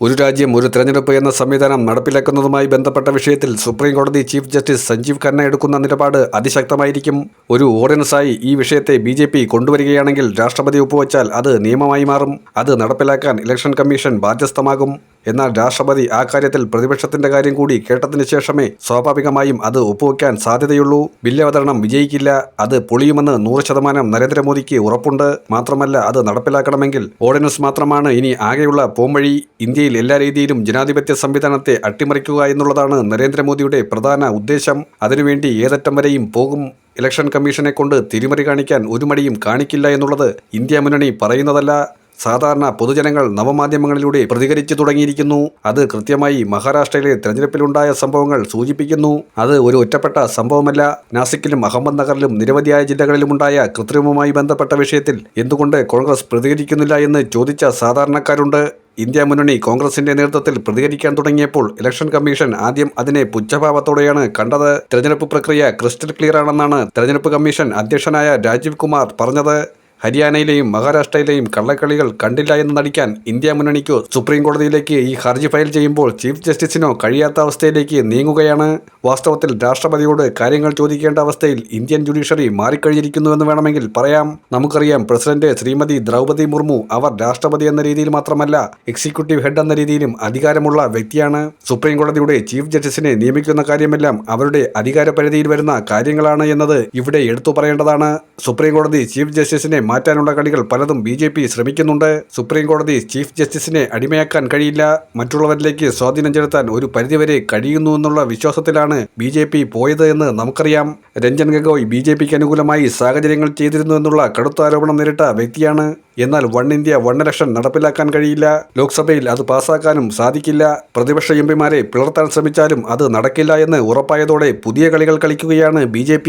ഒരു രാജ്യം ഒരു തെരഞ്ഞെടുപ്പ് എന്ന സംവിധാനം നടപ്പിലാക്കുന്നതുമായി ബന്ധപ്പെട്ട വിഷയത്തിൽ സുപ്രീം കോടതി ചീഫ് ജസ്റ്റിസ് സഞ്ജീവ് ഖന്ന എടുക്കുന്ന നിലപാട് അതിശക്തമായിരിക്കും. ഒരു ഓർഡിനൻസായി ഈ വിഷയത്തെ BJP കൊണ്ടുവരികയാണെങ്കിൽ രാഷ്ട്രപതി ഒപ്പുവച്ചാൽ അത് നിയമമായി മാറും. അത് നടപ്പിലാക്കാൻ ഇലക്ഷൻ കമ്മീഷൻ ബാധ്യസ്ഥമാകും. എന്നാൽ രാഷ്ട്രപതി ആ കാര്യത്തിൽ പ്രതിപക്ഷത്തിന്റെ കാര്യം കൂടി കേട്ടതിന് ശേഷമേ സ്വാഭാവികമായും അത് ഒപ്പുവെക്കാൻ സാധ്യതയുള്ളൂ. ബില്ല് അവതരണം വിജയിക്കില്ല. അത് പൊളിയുമെന്ന് 100% നരേന്ദ്രമോദിക്ക് ഉറപ്പുണ്ട്. മാത്രമല്ല, അത് നടപ്പിലാക്കണമെങ്കിൽ ഓർഡിനൻസ് മാത്രമാണ് ഇനി ആകെയുള്ള പോംവഴി. ഇന്ത്യയിൽ എല്ലാ രീതിയിലും ജനാധിപത്യ സംവിധാനത്തെ അട്ടിമറിക്കുക എന്നുള്ളതാണ് നരേന്ദ്രമോദിയുടെ പ്രധാന ഉദ്ദേശം. അതിനുവേണ്ടി ഏതറ്റം വരെയും പോകും. ഇലക്ഷൻ കമ്മീഷനെ കൊണ്ട് തിരിമറി കാണിക്കാൻ ഒരു മടിയും കാണിക്കില്ല എന്നുള്ളത് ഇന്ത്യ മുന്നണി പറയുന്നതല്ല. സാധാരണ പൊതുജനങ്ങൾ നവമാധ്യമങ്ങളിലൂടെ പ്രതികരിച്ചു തുടങ്ങിയിരിക്കുന്നു. അത് കൃത്യമായി മഹാരാഷ്ട്രയിലെ തെരഞ്ഞെടുപ്പിലുണ്ടായ സംഭവങ്ങൾ സൂചിപ്പിക്കുന്നു. അത് ഒരു ഒറ്റപ്പെട്ട സംഭവമല്ല. നാസിക്കിലും അഹമ്മദ് നഗറിലും നിരവധിയായ ജില്ലകളിലുണ്ടായ കൃത്രിമവുമായി ബന്ധപ്പെട്ട വിഷയത്തിൽ എന്തുകൊണ്ട് കോൺഗ്രസ് പ്രതികരിക്കുന്നില്ല എന്ന് ചോദിച്ച സാധാരണക്കാരുണ്ട്. ഇന്ത്യ മുന്നണി കോൺഗ്രസിന്റെ നേതൃത്വത്തിൽ പ്രതികരിക്കാൻ തുടങ്ങിയപ്പോൾ ഇലക്ഷൻ കമ്മീഷൻ ആദ്യം അതിനെ പുച്ഛഭാവത്തോടെയാണ് കണ്ടത്. തെരഞ്ഞെടുപ്പ് പ്രക്രിയ ക്രിസ്റ്റൽ ക്ലിയർ ആണെന്നാണ് തെരഞ്ഞെടുപ്പ് കമ്മീഷൻ അധ്യക്ഷനായ രാജീവ് കുമാർ പറഞ്ഞത്. ഹരിയാനയിലെയും മഹാരാഷ്ട്രയിലെയും കള്ളക്കളികൾ കണ്ടില്ല എന്ന് നടിക്കാൻ ഇന്ത്യ മുന്നണിക്കോ സുപ്രീം കോടതിയിലേക്ക് ഈ ഹർജി ഫയൽ ചെയ്യുമ്പോൾ ചീഫ് ജസ്റ്റിസിനോ കഴിയാത്ത അവസ്ഥയിലേക്ക് നീങ്ങുകയാണ്. വാസ്തവത്തിൽ രാഷ്ട്രപതിയോട് കാര്യങ്ങൾ ചോദിക്കേണ്ട അവസ്ഥയിൽ ഇന്ത്യൻ ജുഡീഷ്യറി മാറിക്കഴിഞ്ഞിരിക്കുന്നുവെന്ന് വേണമെങ്കിൽ പറയാം. നമുക്കറിയാം, പ്രസിഡന്റ് ശ്രീമതി ദ്രൗപദി മുർമു അവർ രാഷ്ട്രപതി എന്ന രീതിയിൽ മാത്രമല്ല, എക്സിക്യൂട്ടീവ് ഹെഡ് എന്ന രീതിയിലും അധികാരമുള്ള വ്യക്തിയാണ്. സുപ്രീം കോടതിയുടെ ചീഫ് ജസ്റ്റിസിനെ നിയമിക്കുന്ന കാര്യമെല്ലാം അവരുടെ അധികാര പരിധിയിൽ വരുന്ന കാര്യങ്ങളാണ് എന്നത് ഇവിടെ എടുത്തു പറയേണ്ടതാണ്. സുപ്രീം കോടതി ചീഫ് ജസ്റ്റിസിനെ മാറ്റാനുള്ള കളികൾ പലതും BJP ശ്രമിക്കുന്നുണ്ട്. സുപ്രീം കോടതി ചീഫ് ജസ്റ്റിസിനെ അടിമയാക്കാൻ കഴിയില്ല. മറ്റുള്ളവരിലേക്ക് സ്വാധീനം ചെലുത്താൻ ഒരു പരിധിവരെ കഴിയുന്നുവെന്നുള്ള വിശ്വാസത്തിലാണ് BJP പോയത് എന്ന് നമുക്കറിയാം. രഞ്ജൻ ഗൊഗോയ് BJPക്ക് അനുകൂലമായി സാഹചര്യങ്ങൾ ചെയ്തിരുന്നുവെന്നുള്ള കടുത്ത ആരോപണം നേരിട്ട വ്യക്തിയാണ്. എന്നാൽ വൺ ഇന്ത്യ വൺ ഇലക്ഷൻ നടപ്പിലാക്കാൻ കഴിയില്ല. ലോക്സഭയിൽ അത് പാസാക്കാനും സാധിക്കില്ല. പ്രതിപക്ഷ എംപിമാരെ പിളർത്താൻ ശ്രമിച്ചാലും അത് നടക്കില്ല എന്ന് ഉറപ്പായതോടെ പുതിയ കളികൾ കളിക്കുകയാണ് BJP.